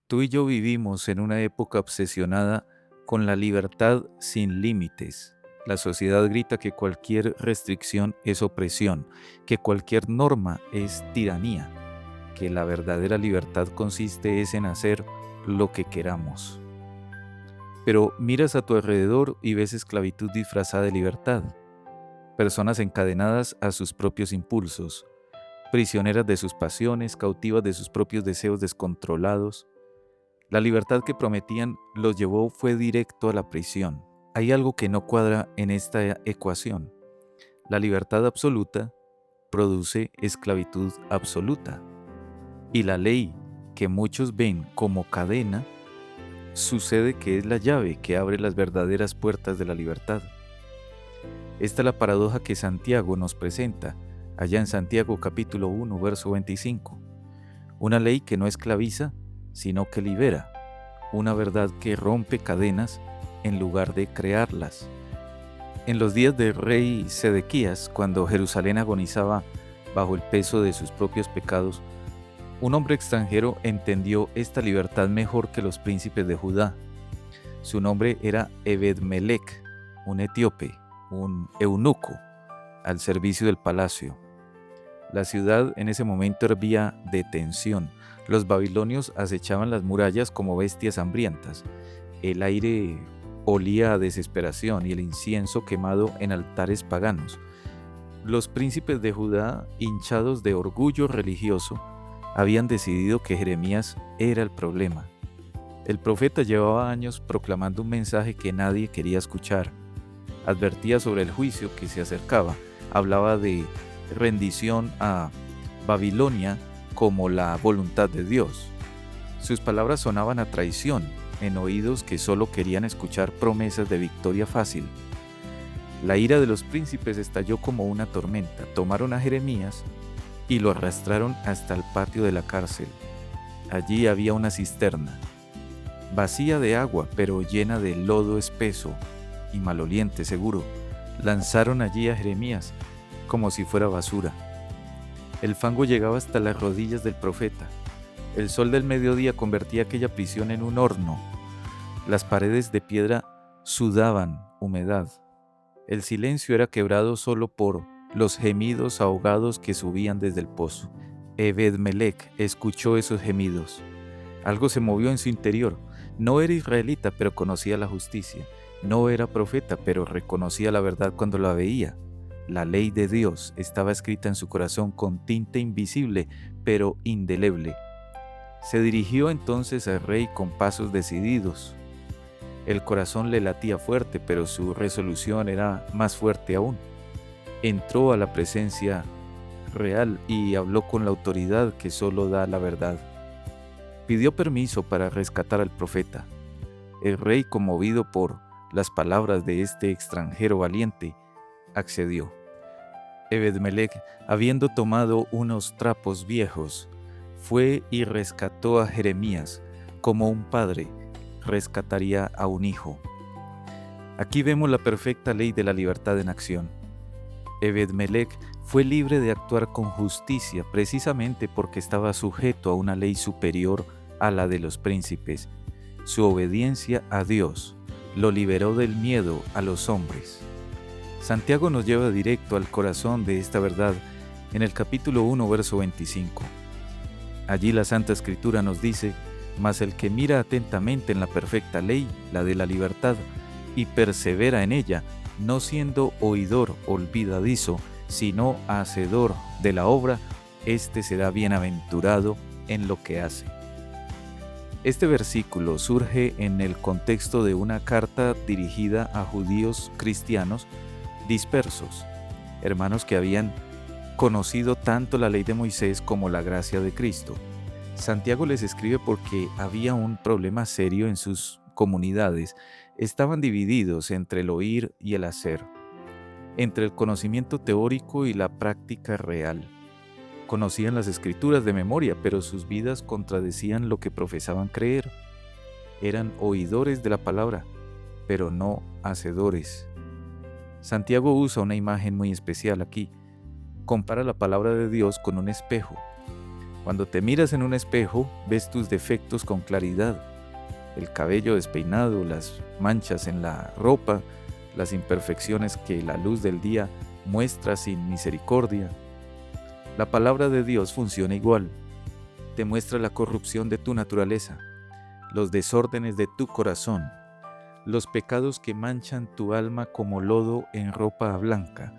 Tú y yo vivimos en una época obsesionada con la libertad sin límites. La sociedad grita que cualquier restricción es opresión, que cualquier norma es tiranía, que la verdadera libertad consiste en hacer lo que queramos. Pero miras a tu alrededor y ves esclavitud disfrazada de libertad, personas encadenadas a sus propios impulsos, prisioneras de sus pasiones, cautivas de sus propios deseos descontrolados. La libertad que prometían los llevó fue directo a la prisión. Hay algo que no cuadra en esta ecuación. La libertad absoluta produce esclavitud absoluta. Y la ley que muchos ven como cadena, sucede que es la llave que abre las verdaderas puertas de la libertad. Esta es la paradoja que Santiago nos presenta, allá en Santiago capítulo 1, verso 25. Una ley que no esclaviza, sino que libera. Una verdad que rompe cadenas en lugar de crearlas. En los días del rey Sedequías, cuando Jerusalén agonizaba bajo el peso de sus propios pecados, un hombre extranjero entendió esta libertad mejor que los príncipes de Judá. Su nombre era Ebed-Melec, un etíope, un eunuco, al servicio del palacio. La ciudad en ese momento hervía de tensión. Los babilonios acechaban las murallas como bestias hambrientas. El aire olía a desesperación y el incienso quemado en altares paganos. Los príncipes de Judá, hinchados de orgullo religioso, habían decidido que Jeremías era el problema. El profeta llevaba años proclamando un mensaje que nadie quería escuchar. Advertía sobre el juicio que se acercaba. Hablaba de rendición a Babilonia como la voluntad de Dios. Sus palabras sonaban a traición en oídos que solo querían escuchar promesas de victoria fácil. La ira de los príncipes estalló como una tormenta. Tomaron a Jeremías y lo arrastraron hasta el patio de la cárcel. Allí había una cisterna, vacía de agua, pero llena de lodo espeso y maloliente seguro. Lanzaron allí a Jeremías como si fuera basura. El fango llegaba hasta las rodillas del profeta. El sol del mediodía convertía aquella prisión en un horno. Las paredes de piedra sudaban humedad. El silencio era quebrado solo por los gemidos ahogados que subían desde el pozo. Ebed-Melec escuchó esos gemidos. Algo se movió en su interior. No era israelita, pero conocía la justicia. No era profeta, pero reconocía la verdad cuando la veía. La ley de Dios estaba escrita en su corazón con tinta invisible, pero indeleble. Se dirigió entonces al rey con pasos decididos. El corazón le latía fuerte, pero su resolución era más fuerte aún. Entró a la presencia real y habló con la autoridad que solo da la verdad. Pidió permiso para rescatar al profeta. El rey, conmovido por las palabras de este extranjero valiente, accedió. Ebed-Melec, habiendo tomado unos trapos viejos, fue y rescató a Jeremías, como un padre rescataría a un hijo. Aquí vemos la perfecta ley de la libertad en acción. Ebed-Melec fue libre de actuar con justicia precisamente porque estaba sujeto a una ley superior a la de los príncipes. Su obediencia a Dios lo liberó del miedo a los hombres. Santiago nos lleva directo al corazón de esta verdad en el capítulo 1, verso 25. Allí la Santa Escritura nos dice: «Mas el que mira atentamente en la perfecta ley, la de la libertad, y persevera en ella, no siendo oidor olvidadizo, sino hacedor de la obra, éste será bienaventurado en lo que hace». Este versículo surge en el contexto de una carta dirigida a judíos cristianos dispersos, hermanos que habían conocido tanto la ley de Moisés como la gracia de Cristo. Santiago les escribe porque había un problema serio en sus comunidades. Estaban divididos entre el oír y el hacer, entre el conocimiento teórico y la práctica real. Conocían las escrituras de memoria, pero sus vidas contradecían lo que profesaban creer. Eran oidores de la palabra, pero no hacedores. Santiago usa una imagen muy especial aquí. Compara la palabra de Dios con un espejo. Cuando te miras en un espejo, ves tus defectos con claridad. El cabello despeinado, las manchas en la ropa, las imperfecciones que la luz del día muestra sin misericordia. La palabra de Dios funciona igual. Te muestra la corrupción de tu naturaleza, los desórdenes de tu corazón, los pecados que manchan tu alma como lodo en ropa blanca.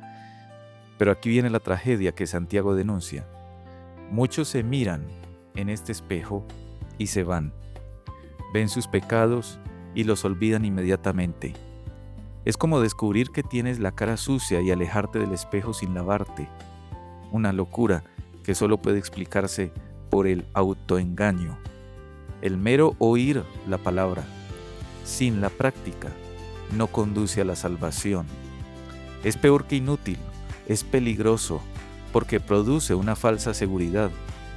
Pero aquí viene la tragedia que Santiago denuncia. Muchos se miran en este espejo y se van. Ven sus pecados y los olvidan inmediatamente. Es como descubrir que tienes la cara sucia y alejarte del espejo sin lavarte. Una locura que solo puede explicarse por el autoengaño. El mero oír la palabra, sin la práctica, no conduce a la salvación. Es peor que inútil, es peligroso, porque produce una falsa seguridad.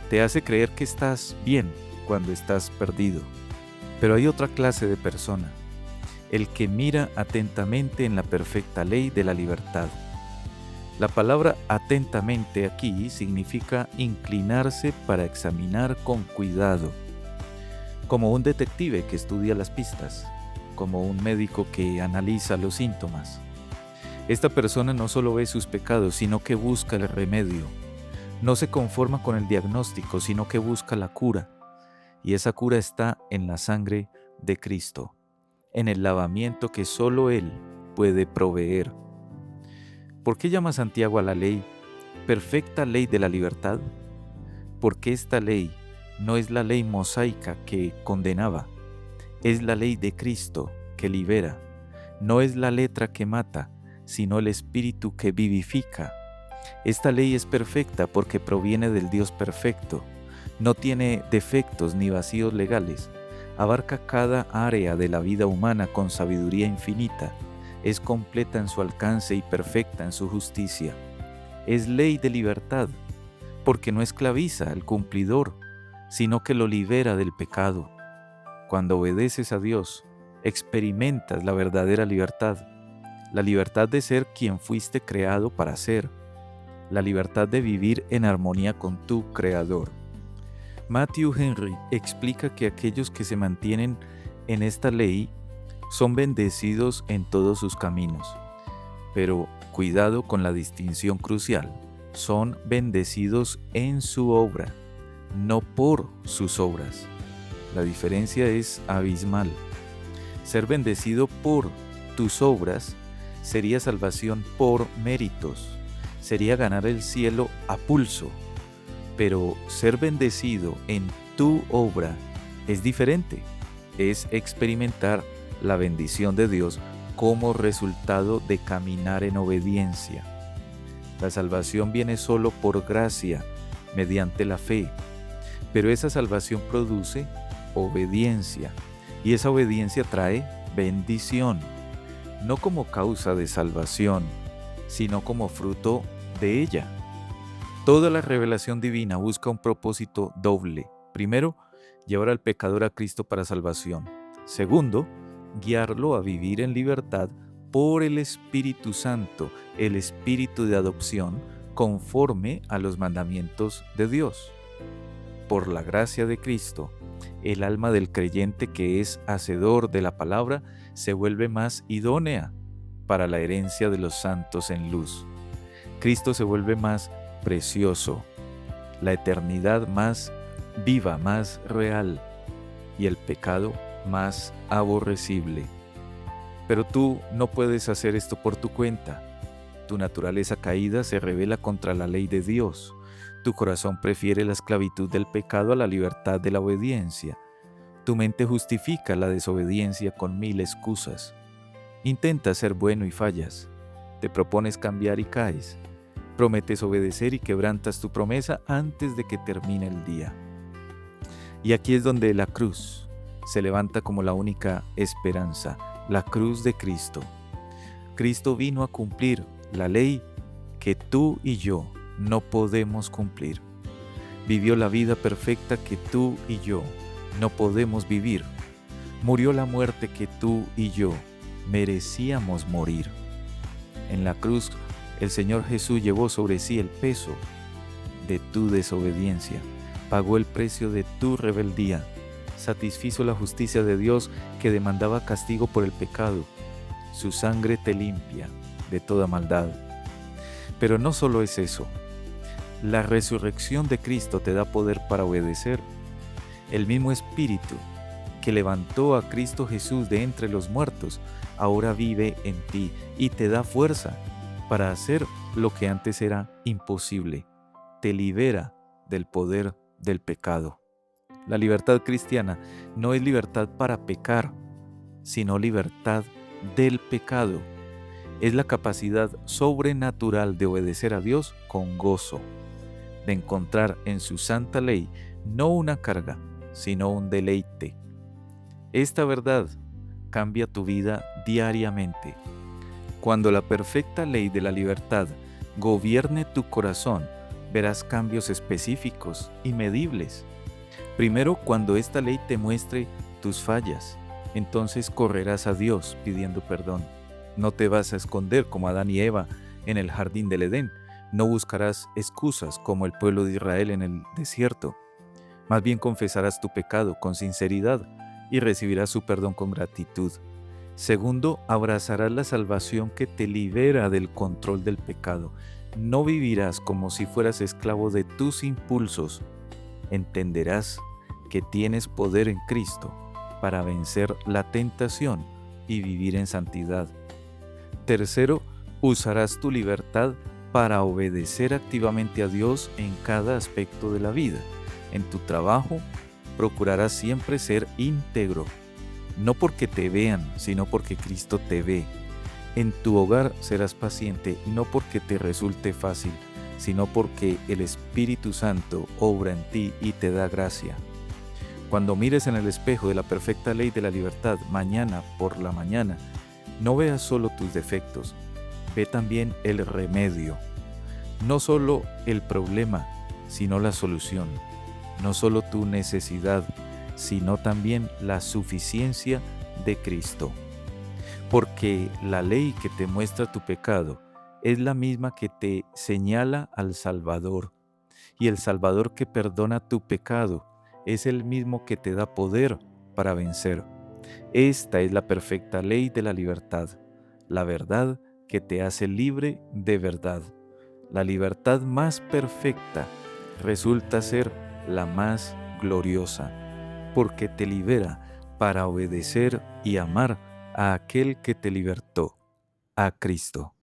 Te hace creer que estás bien cuando estás perdido. Pero hay otra clase de persona, el que mira atentamente en la perfecta ley de la libertad. La palabra atentamente aquí significa inclinarse para examinar con cuidado, como un detective que estudia las pistas, como un médico que analiza los síntomas. Esta persona no solo ve sus pecados, sino que busca el remedio. No se conforma con el diagnóstico, sino que busca la cura. Y esa cura está en la sangre de Cristo, en el lavamiento que solo Él puede proveer. ¿Por qué llama Santiago a la ley perfecta ley de la libertad? Porque esta ley no es la ley mosaica que condenaba, es la ley de Cristo que libera. No es la letra que mata, sino el Espíritu que vivifica. Esta ley es perfecta porque proviene del Dios perfecto. No tiene defectos ni vacíos legales. Abarca cada área de la vida humana con sabiduría infinita. Es completa en su alcance y perfecta en su justicia. Es ley de libertad, porque no esclaviza al cumplidor, sino que lo libera del pecado. Cuando obedeces a Dios, experimentas la verdadera libertad. La libertad de ser quien fuiste creado para ser. La libertad de vivir en armonía con tu Creador. Matthew Henry explica que aquellos que se mantienen en esta ley son bendecidos en todos sus caminos. Pero cuidado con la distinción crucial. Son bendecidos en su obra, no por sus obras. La diferencia es abismal. Ser bendecido por tus obras sería salvación por méritos, sería ganar el cielo a pulso. Pero ser bendecido en tu obra es diferente, es experimentar la bendición de Dios como resultado de caminar en obediencia. La salvación viene solo por gracia, mediante la fe, pero esa salvación produce obediencia, y esa obediencia trae bendición, no como causa de salvación, sino como fruto de ella. Toda la revelación divina busca un propósito doble. Primero, llevar al pecador a Cristo para salvación. Segundo, guiarlo a vivir en libertad por el Espíritu Santo, el Espíritu de adopción, conforme a los mandamientos de Dios. Por la gracia de Cristo, el alma del creyente que es hacedor de la palabra se vuelve más idónea para la herencia de los santos en luz. Cristo se vuelve más precioso, la eternidad más viva, más real, y el pecado más aborrecible. Pero tú no puedes hacer esto por tu cuenta. Tu naturaleza caída se rebela contra la ley de Dios. Tu corazón prefiere la esclavitud del pecado a la libertad de la obediencia. Tu mente justifica la desobediencia con 1000 excusas. Intentas ser bueno y fallas. Te propones cambiar y caes. Prometes obedecer y quebrantas tu promesa antes de que termine el día. Y aquí es donde la cruz se levanta como la única esperanza, la cruz de Cristo. Cristo vino a cumplir la ley que tú y yo no podemos cumplir. Vivió la vida perfecta que tú y yo no podemos vivir. Murió la muerte que tú y yo merecíamos morir. En la cruz, el Señor Jesús llevó sobre sí el peso de tu desobediencia, pagó el precio de tu rebeldía, satisfizo la justicia de Dios que demandaba castigo por el pecado. Su sangre te limpia de toda maldad. Pero no solo es eso. La resurrección de Cristo te da poder para obedecer. El mismo Espíritu que levantó a Cristo Jesús de entre los muertos, ahora vive en ti y te da fuerza para hacer lo que antes era imposible. Te libera del poder del pecado. La libertad cristiana no es libertad para pecar, sino libertad del pecado. Es la capacidad sobrenatural de obedecer a Dios con gozo, de encontrar en su santa ley no una carga, sino un deleite. Esta verdad cambia tu vida diariamente. Cuando la perfecta ley de la libertad gobierne tu corazón, verás cambios específicos y medibles. Primero, cuando esta ley te muestre tus fallas, entonces correrás a Dios pidiendo perdón. No te vas a esconder como Adán y Eva en el jardín del Edén. No buscarás excusas como el pueblo de Israel en el desierto. Más bien confesarás tu pecado con sinceridad y recibirás su perdón con gratitud. Segundo, abrazarás la salvación que te libera del control del pecado. No vivirás como si fueras esclavo de tus impulsos. Entenderás que tienes poder en Cristo para vencer la tentación y vivir en santidad. Tercero, usarás tu libertad para obedecer activamente a Dios en cada aspecto de la vida. En tu trabajo, procurarás siempre ser íntegro, no porque te vean, sino porque Cristo te ve. En tu hogar serás paciente, no porque te resulte fácil, sino porque el Espíritu Santo obra en ti y te da gracia. Cuando mires en el espejo de la perfecta ley de la libertad mañana por la mañana, no veas solo tus defectos, ve también el remedio. No solo el problema, sino la solución. No solo tu necesidad, sino también la suficiencia de Cristo. Porque la ley que te muestra tu pecado es la misma que te señala al Salvador. Y el Salvador que perdona tu pecado es el mismo que te da poder para vencer. Esta es la perfecta ley de la libertad, la verdad que te hace libre de verdad. La libertad más perfecta resulta ser la más gloriosa, porque te libera para obedecer y amar a aquel que te libertó, a Cristo.